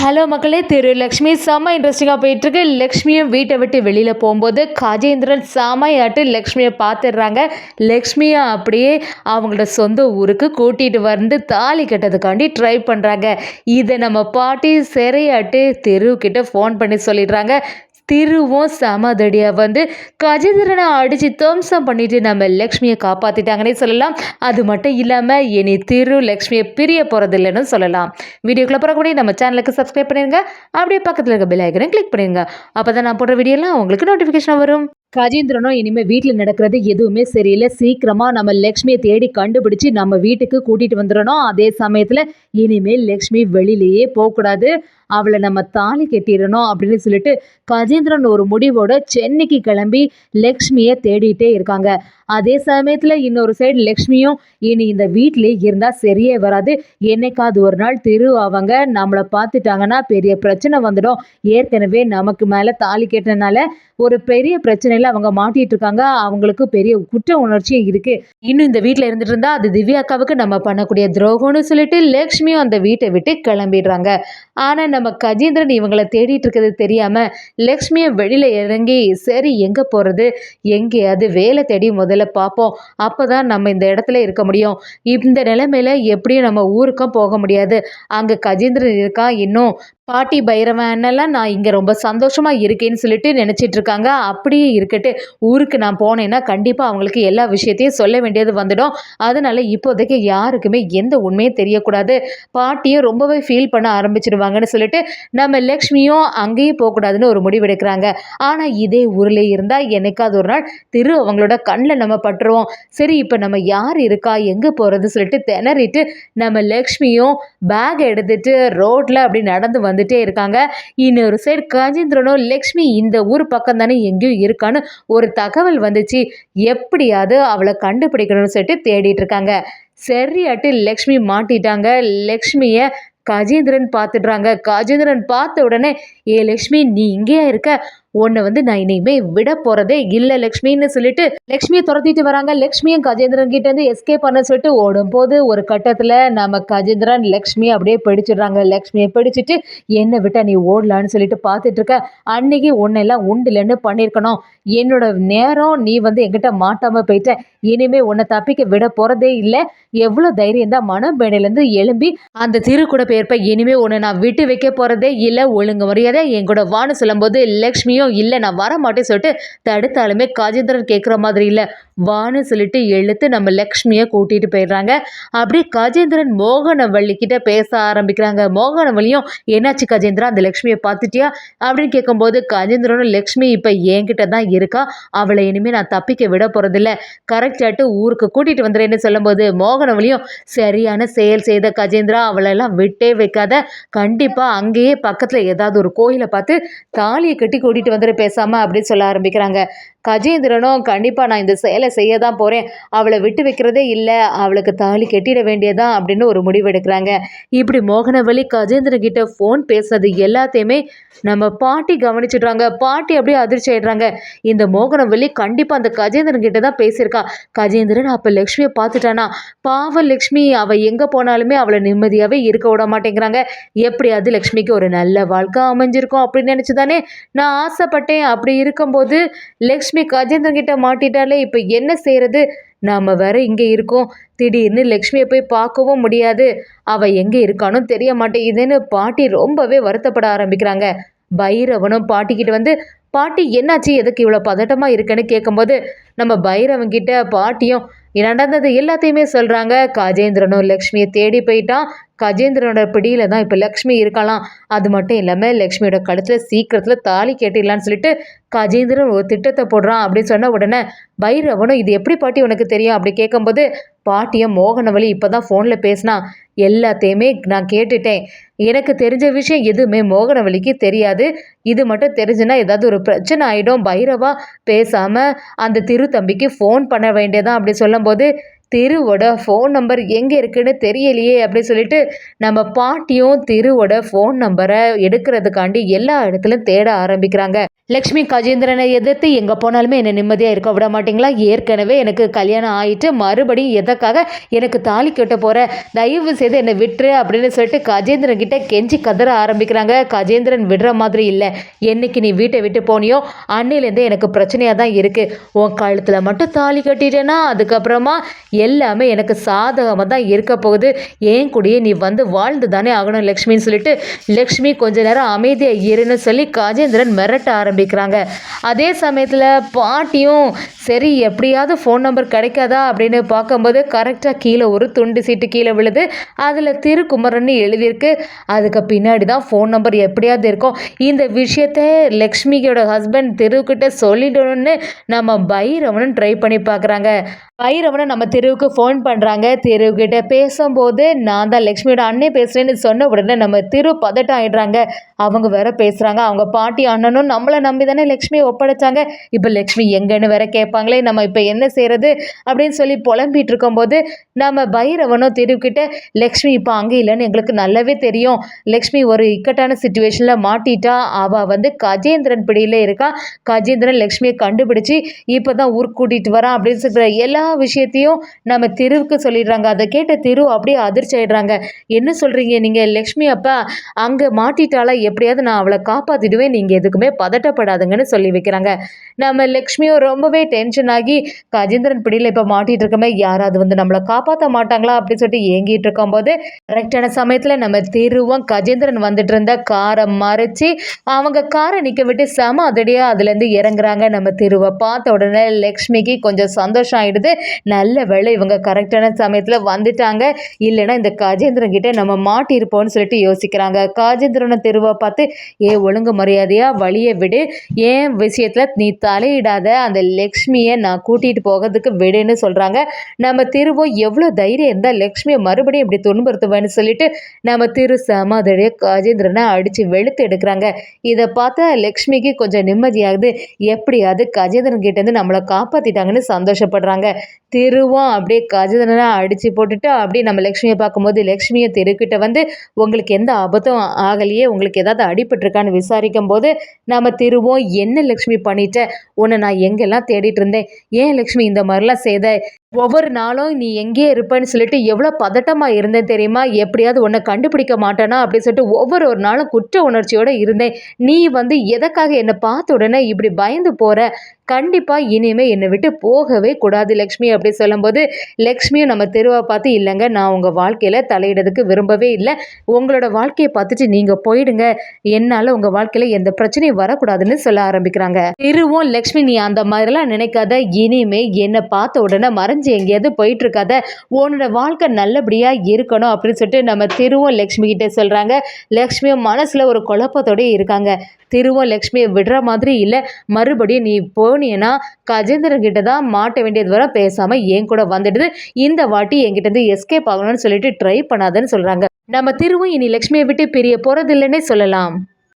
Hello மக்களே, திரு லக்ஷ்மி செம்ம இன்ட்ரெஸ்டிங்காக போயிட்டுருக்கு. லக்ஷ்மியும் வீட்டை விட்டு வெளியில் போகும்போது கஜேந்திரன் செமையாட்டு லக்ஷ்மியை பார்த்துடுறாங்க. லக்ஷ்மியை அப்படியே அவங்களோட சொந்த ஊருக்கு கூட்டிகிட்டு வந்து தாலி கட்டதுக்காண்டி ட்ரை பண்ணுறாங்க. இதை நம்ம பாட்டி சிறையாட்டு தெருவுக்கிட்ட ஃபோன் பண்ணி சொல்லிடுறாங்க. திருவும் சமதடியாக வந்து கஜேந்திரனை அடித்து துவம்சம் பண்ணிட்டு நம்ம லக்ஷ்மியை காப்பாற்றிட்டாங்கன்னே சொல்லலாம். அது மட்டும் இல்லாமல் இனி திரு லக்ஷ்மியை பிரிய போகிறதில்லைன்னு சொல்லலாம். வீடியோக்குள்ளே போகக்கூடிய நம்ம சேனலுக்கு சப்ஸ்கிரைப் பண்ணிடுங்க. அப்படியே பக்கத்தில் இருக்க பெல் ஐக்கனை கிளிக் பண்ணிடுங்க. அப்போ தான் நான் போடுற வீடியோலாம் உங்களுக்கு நோட்டிஃபிகேஷன் வரும். கஜேந்திரனும் இனிமேல் வீட்டில் நடக்கிறது எதுவுமே சரியில்லை. சீக்கிரமாக நம்ம லக்ஷ்மியை தேடி கண்டுபிடிச்சி நம்ம வீட்டுக்கு கூட்டிகிட்டு வந்துடணும். அதே சமயத்தில் இனிமேல் லக்ஷ்மி வெளியிலேயே போகக்கூடாது, அவளை நம்ம தாலி கட்டிடணும் அப்படின்னு சொல்லிட்டு கஜேந்திரன் ஒரு முடிவோட சென்னைக்கு கிளம்பி லக்ஷ்மியை தேடிட்டே இருக்காங்க. அதே சமயத்தில் இன்னொரு சைடு லக்ஷ்மியும் இனி இந்த வீட்டிலே இருந்தால் சரியே வராது, என்னைக்காவது ஒரு நாள் திரு அவங்க நம்மளை பார்த்துட்டாங்கன்னா பெரிய பிரச்சனை வந்துடும். ஏற்கனவே நமக்கு மேலே தாலி கட்டினால ஒரு பெரிய பிரச்சனையில் அவங்க மாட்டிட்டு இருக்காங்க. அவங்களுக்கு பெரிய குற்ற உணர்ச்சியும் இருக்கு. இன்னும் இந்த வீட்டில் இருந்துட்டு இருந்தா அது திவ்யாக்காவுக்கு நம்ம பண்ணக்கூடிய துரோகம்னு சொல்லிட்டு லக்ஷ்மியும் அந்த வீட்டை விட்டு கிளம்பிடுறாங்க. ஆனால் நம்ம கஜேந்திரன் இவங்களை தேடிட்டு இருக்கிறது தெரியாம லக்ஷ்மியை வெளியில இறங்கி சரி எங்கே போகிறது, எங்கேயாவது வேலை தேடி முதல்ல பார்ப்போம், அப்போதான் நம்ம இந்த இடத்துல இருக்க முடியும். இந்த நிலைமையில எப்படியும் நம்ம ஊருக்கும் போக முடியாது. அங்கே கஜேந்திரன் இருக்கா, இன்னும் பாட்டி பைரவன் அண்ணெல்லாம் நான் இங்கே ரொம்ப சந்தோஷமாக இருக்கேன்னு சொல்லிட்டு நினச்சிட்டு இருக்காங்க. அப்படியே இருக்கட்டு, ஊருக்கு நான் போனேன்னா கண்டிப்பாக அவங்களுக்கு எல்லா விஷயத்தையும் சொல்ல வேண்டியது வந்துடும். அதனால் இப்போதைக்கு யாருக்குமே எந்த உண்மையும் தெரியக்கூடாது. பாட்டியும் ரொம்பவே ஃபீல் பண்ண ஆரம்பிச்சிடுவாங்கன்னு சொல்லிட்டு நம்ம லக்ஷ்மியும் அங்கேயும் போகக்கூடாதுன்னு ஒரு முடிவு எடுக்கிறாங்க. ஆனால் இதே ஊரில் இருந்தால் என்னைக்காவது ஒரு நாள் திரு அவங்களோட கண்ணில் நம்ம பட்டுருவோம். சரி, இப்போ நம்ம யார் இருக்கா, எங்கே போகிறது சொல்லிட்டு திணறிட்டு நம்ம லக்ஷ்மியும் பேக் எடுத்துட்டு ரோட்டில் அப்படி நடந்து வந்துட்டே இருக்காங்க. இன்னொரு சைடு கஜேந்திரனும் லக்ஷ்மி இந்த ஊர் பக்கம் தானே எங்கேயும் இருக்கான்னு ஒரு தகவல் வந்துச்சு, எப்படியாவது அவளை கண்டுபிடிக்கணும்னு சொல்லிட்டு தேடிட்டு இருக்காங்க. சரியாட்டு லக்ஷ்மி மாட்டிட்டாங்க. லக்ஷ்மியை கஜேந்திரன் பார்த்துடுறாங்க. கஜேந்திரன் பார்த்த உடனே, ஏ லக்ஷ்மி நீ இங்கேயா இருக்க, உன்னை நான் இனிமே விட போறதே இல்லை லக்ஷ்மின்னு சொல்லிட்டு லக்ஷ்மியை துரத்திட்டு வராங்க. லக்ஷ்மியும் கஜேந்திரன் கிட்ட இருந்து எஸ்கேப் பண்ண சொல்லிட்டு ஓடும் போது ஒரு கட்டத்தில் நம்ம கஜேந்திரன் லக்ஷ்மியை அப்படியே பிடிச்சிடுறாங்க. லக்ஷ்மியை பிடிச்சிட்டு என்னை விட்டா நீ ஓடலான்னு சொல்லிட்டு பார்த்துட்டு இருக்க, அன்னைக்கு உன்னெல்லாம் உண்டுலன்னு பண்ணியிருக்கணும், என்னோட நேரம் நீ என்கிட்ட மாட்டாமல் போயிட்ட, இனிமே உன்னை தப்பிக்க விட போறதே இல்லை, எவ்வளோ தைரியம் தான் மனப்பேனையிலேருந்து எழும்பி அந்த திரு கூட போயிருப்ப, இனிமே உன்னை நான் விட்டு வைக்க போறதே இல்லை, ஒழுங்கு மரியாதை என் கூட வான்னு சொல்லும்போது லக்ஷ்மியும் இல்லை நான் வர மாட்டேன்னு சொல்லிட்டு தடுத்தாலுமே கஜேந்திரன் கேட்குற மாதிரி இல்லை, வான்னு சொல்லிட்டு எழுத்து நம்ம லக்ஷ்மியை கூட்டிட்டு போயிடுறாங்க. அப்படியே கஜேந்திரன் மோகனவள்ளி கிட்ட பேச ஆரம்பிக்கிறாங்க. மோகனவள்ளியும் என்னாச்சு கஜேந்திரா, அந்த லக்ஷ்மியை பார்த்துட்டியா அப்படின்னு கேட்கும்போது கஜேந்திரனும் லக்ஷ்மி இப்போ என்கிட்ட தான் இருக்கா, அவளை இனிமேல் நான் தப்பிக்க விட போறதில்ல, கரெக்டாட்டு ஊருக்கு கூட்டிட்டு வந்துடுறேன்னு சொல்லும்போது மோகனவள்ளியும் சரியான செயல் செய்த கஜேந்திரா, அவளெல்லாம் விட்டே வைக்காத, கண்டிப்பாக அங்கேயே பக்கத்தில் ஏதாவது ஒரு கோயிலை பார்த்து தாலியை கட்டி கூட்டிட்டு வந்துட்டு பேசாமல் அப்படின்னு சொல்ல ஆரம்பிக்கிறாங்க. கஜேந்திரனும் கண்டிப்பாக நான் இந்த செயலை செய்ய தான் போகிறேன், அவளை விட்டு வைக்கிறதே இல்லை, அவளுக்கு தாலி கட்டிட வேண்டியதான் அப்படின்னு ஒரு முடிவு எடுக்கிறாங்க. இப்படி மோகனவள்ளி கஜேந்திரன் கிட்ட ஃபோன் பேசுறது எல்லாத்தையுமே நம்ம பாட்டி கவனிச்சிடுறாங்க. பாட்டி அப்படியே அதிர்ச்சி ஆயிடுறாங்க. இந்த மோகனவள்ளி கண்டிப்பாக அந்த கஜேந்திரன் கிட்ட தான் பேசியிருக்கா. கஜேந்திரன் அப்போ லக்ஷ்மியை பார்த்துட்டானா, பாவம் லக்ஷ்மி அவள் எங்கே போனாலுமே அவளை நிம்மதியாகவே இருக்க விட மாட்டேங்கிறாங்க, எப்படியாவது லக்ஷ்மிக்கு ஒரு நல்ல வாழ்க்கை அமைஞ்சிருக்கும் அப்படின்னு நினச்சி தானே நான் ஆசைப்பட்டேன். அப்படி இருக்கும்போது லக்ஷ்மி கஜேந்திரன் கிட்ட மாட்டிட்டாலே இப்போ என்ன செய்யறது, நாம வேற இங்கே இருக்கோம், திடீர்னு லக்ஷ்மியை போய் பார்க்கவும் முடியாது, அவ எங்கே இருக்கானோ தெரிய மாட்டேங்குதுன்னு பாட்டி ரொம்பவே வருத்தப்பட ஆரம்பிக்கிறாங்க. பைரவனும் பாட்டிக்கிட்ட பாட்டி என்னாச்சு, எதுக்கு இவ்வளோ பதட்டமாக இருக்குன்னு கேட்கும்போது நம்ம பைரவன்கிட்ட பாட்டியும் நடந்தது எல்லாத்தையுமே சொல்கிறாங்க. கஜேந்திரனும் லக்ஷ்மியை தேடி போயிட்டான், கஜேந்திரனோட பிடியில தான் இப்போ லக்ஷ்மி இருக்கலாம், அது மட்டும் இல்லாமல் லக்ஷ்மியோட கழுத்தில் சீக்கிரத்தில் தாலி கேட்டிடலான்னு சொல்லிட்டு கஜேந்திரன் ஒரு திட்டத்தை போடுறான் அப்படின்னு சொன்ன உடனே பைரவனும் இது எப்படி பாட்டி உனக்கு தெரியும் அப்படி கேட்கும்போது பாட்டியும் மோகனவள்ளி இப்போ தான் ஃபோனில் பேசினா, எல்லாத்தையுமே நான் கேட்டுட்டேன், எனக்கு தெரிஞ்ச விஷயம் எதுவுமே மோகனவள்ளிக்கு தெரியாது, இது மட்டும் தெரிஞ்சுன்னா ஏதாவது ஒரு பிரச்சனை ஆகிடும், பைரவா பேசாமல் அந்த திரு தம்பிக்கு ஃபோன் பண்ண வேண்டியதான் அப்படி சொல்லும்போது திருவோட ஃபோன் நம்பர் எங்கே இருக்குன்னு தெரியலையே அப்படின்னு சொல்லிட்டு நம்ம பாட்டியும் திருவோட ஃபோன் நம்பரை எடுக்கிறதுக்காண்டி எல்லா இடத்துலையும் தேட ஆரம்பிக்கிறாங்க. லக்ஷ்மி கஜேந்திரனை எதிர்த்து எங்கே போனாலுமே என்னை நிம்மதியாக இருக்க விட மாட்டீங்களா? ஏற்கனவே எனக்கு கல்யாணம் ஆயிட்டு மறுபடியும் எதற்காக எனக்கு தாலி கட்ட போகிற? தயவு செய்து என்னை விட்டுரு அப்படின்னு சொல்லிட்டு கஜேந்திரன் கிட்ட கெஞ்சி கதற ஆரம்பிக்கிறாங்க. கஜேந்திரன் விடுற மாதிரி இல்லை. என்னைக்கு நீ வீட்டை விட்டு போனியோ அன்னையிலேருந்தே எனக்கு பிரச்சனையாக தான் இருக்குது. உன் கழுத்தில் மட்டும் தாலி கட்டிட்டேன்னா அதுக்கப்புறமா எல்லாமே எனக்கு சாதகமாக தான் இருக்க போகுது. ஏன் கூடயே நீ வந்து வாழ்ந்து தானே ஆகணும் லக்ஷ்மின்னு சொல்லிட்டு லக்ஷ்மி கொஞ்ச நேரம் அமைதியாக இருன்னு சொல்லி கஜேந்திரன் மிரட்ட ஆரம்பிக்கிறாங்க. அதே சமயத்தில் பாட்டியும் சரி எப்படியாவது ஃபோன் நம்பர் கிடைக்காதா அப்படின்னு பார்க்கும்போது கரெக்டாக கீழே ஒரு துண்டு சீட்டு கீழே விழுது. அதில் திருக்குமரன் எழுதியிருக்கு. அதுக்கு பின்னாடி தான் ஃபோன் நம்பர் எப்படியாவது இருக்கும். இந்த விஷயத்த லக்ஷ்மியோட ஹஸ்பண்ட் திருக்கிட்ட சொல்லிடணும்னு நம்ம பைரவனும் ட்ரை பண்ணி பார்க்குறாங்க. பைரவனை நம்ம திருவுக்கு ஃபோன் பண்ணுறாங்க. திருக்கிட்ட பேசும்போது நான் தான் லக்ஷ்மியோட அண்ணே பேசுகிறேன்னு சொன்ன உடனே நம்ம திரு பதட்டம் ஆகிடுறாங்க. அவங்க வேற பேசுகிறாங்க. அவங்க பாட்டி அண்ணனும் நம்மளை நம்பி தானே லக்ஷ்மியை ஒப்படைச்சாங்க. இப்போ லக்ஷ்மி எங்கன்னு வேற கேட்பாங்களே, நம்ம இப்போ என்ன செய்கிறது அப்படின்னு சொல்லி புலம்பிகிட்டு இருக்கும்போது நம்ம பைரவனும் திருக்கிட்ட லக்ஷ்மி இப்போ அங்கே இல்லைன்னு எங்களுக்கு நல்லாவே தெரியும். லக்ஷ்மி ஒரு இக்கட்டான சுச்சுவேஷனில் மாட்டிட்டா. அவள் வந்து கஜேந்திரன் பிடியில் இருக்கா. கஜேந்திரன் லக்ஷ்மியை கண்டுபிடிச்சி இப்போ தான் ஊருக்கு கூட்டிகிட்டு வரான் அப்படின்னு சொல்கிற எல்லா விஷயத்தையும் நம்ம திருவுக்கு சொல்லிடுறாங்க. அதை கேட்ட திரு அப்படியே அதிர்ச்சி ஆயிடுறாங்க. என்ன சொல்கிறீங்க நீங்கள்? லக்ஷ்மி அப்பா அங்கே மாட்டிட்டாலா? எப்படியாவது நான் அவளை காப்பாற்றிடுவேன். நீங்கள் எதுக்குமே பதட்டப்படாதுங்கன்னு சொல்லி வைக்கிறாங்க. நம்ம லக்ஷ்மியும் ரொம்பவே டென்ஷன் ஆகி கஜேந்திரன் பிடியில் இப்போ மாட்டிகிட்டு இருக்கமே, யாராவது வந்து நம்மளை காப்பாற்ற மாட்டாங்களா அப்படின்னு சொல்லிட்டு ஏங்கிட்டு இருக்கும்போது கரெக்டான சமயத்தில் நம்ம திருவும் கஜேந்திரன் வந்துட்டு இருந்த காரை மறைச்சி அவங்க காரை நிற்க விட்டு செம அதடியாக அதுலேருந்து இறங்குறாங்க. நம்ம திருவை பார்த்த உடனே லக்ஷ்மிக்கு கொஞ்சம் சந்தோஷம் ஆகிடுது. நல்ல வேளை இவங்க கரெக்டான சமயத்தில் வந்துட்டாங்க, இல்லைன்னா இந்த கஜேந்திரன் கிட்டே நம்ம மாட்டியிருப்போம்னு சொல்லிட்டு யோசிக்கிறாங்க. கஜேந்திரனை திருவை பார்த்து ஒழுங்கு மரியாதையாக வழியை விடு, ஏன் விஷயத்தில் நீ தலையிடாத, அந்த லக்ஷ்மியை நான் கூட்டிகிட்டு போகிறதுக்கு விடுன்னு சொல்கிறாங்க. நம்ம திருவும் எவ்வளோ தைரியம் இருந்தால் லக்ஷ்மியை மறுபடியும் இப்படி துன்புறுத்துவேன்னு சொல்லிட்டு நம்ம திரு சமாதிய கஜேந்திரனை அடித்து வெளுத்து எடுக்கிறாங்க. இதை பார்த்தா லக்ஷ்மிக்கு கொஞ்சம் நிம்மதியாகுது. எப்படியாவது கஜேந்திரன் கிட்டேருந்து நம்மளை காப்பாற்றிட்டாங்கன்னு சந்தோஷப்படுறாங்க. திருவும் அப்படியே கஜேந்திரனை அடித்து போட்டுட்டு அப்படியே நம்ம லக்ஷ்மியை பார்க்கும்போது லக்ஷ்மியை திருக்கிட்ட வந்து உங்களுக்கு எந்த ஆபத்தும் ஆகலையே, உங்களுக்கு ஏதாவது அடிபட்டிருக்கான்னு விசாரிக்கும் போது நம்ம திருவும் என்ன லக்ஷ்மி பண்ணிட்ட, உன்னை நான் எங்கெல்லாம் தேடிட்டு இருந்தேன், ஏன் லக்ஷ்மி இந்த மாதிரிலாம் செய்த, ஒவ்வொரு நாளும் நீ எங்கேயே இருப்பேன்னு சொல்லிட்டு எவ்வளோ பதட்டமாக இருந்தேன் தெரியுமா, எப்படியாவது உன்னை கண்டுபிடிக்க மாட்டேனா அப்படின்னு சொல்லிட்டு ஒவ்வொரு நாளும் குற்ற உணர்ச்சியோடு இருந்தேன். நீ வந்து எதற்காக என்னை பார்த்த உடனே இப்படி பயந்து போகிற, கண்டிப்பாக இனிமேல் என்னை விட்டு போகவே கூடாது லக்ஷ்மி அப்படி சொல்லும்போது லக்ஷ்மியும் நம்ம தெருவை பார்த்து இல்லைங்க, நான் உங்கள் வாழ்க்கையில் தலையிடறதுக்கு விரும்பவே இல்லை, உங்களோட வாழ்க்கையை பார்த்துட்டு நீங்கள் போயிடுங்க, என்னால் உங்கள் வாழ்க்கையில் எந்த பிரச்சனையும் வரக்கூடாதுன்னு சொல்ல ஆரம்பிக்கிறாங்க. திருவும் லக்ஷ்மி நீ அந்த மாதிரிலாம் நினைக்காத, இனிமே என்னை பார்த்த உடனே மறைஞ்சு எங்கேயாவது போயிட்டு இருக்காத, உன்னோட வாழ்க்கை நல்லபடியாக இருக்கணும் அப்படின்னு சொல்லிட்டு நம்ம திருவும் லக்ஷ்மி கிட்டே சொல்கிறாங்க. லக்ஷ்மியும் மனசில் ஒரு குழப்பத்தோடய இருக்காங்க. திருவும் லக்ஷ்மியை விடுற மாதிரி இல்லை, மறுபடியும் நீ போனீன்னா கஜேந்திரன் கிட்ட தான் மாட்ட வேண்டியது வர, பேசாமல் என் கூட வந்துடுது, இந்த வாட்டி என்கிட்ட எஸ்கேப் ஆகணும்னு சொல்லிட்டு ட்ரை பண்ணாதன்னு சொல்கிறாங்க. நம்ம திருவும் இனி லக்ஷ்மியை விட்டு பிரிய போகிறதில்லைன்னே சொல்லலாம்.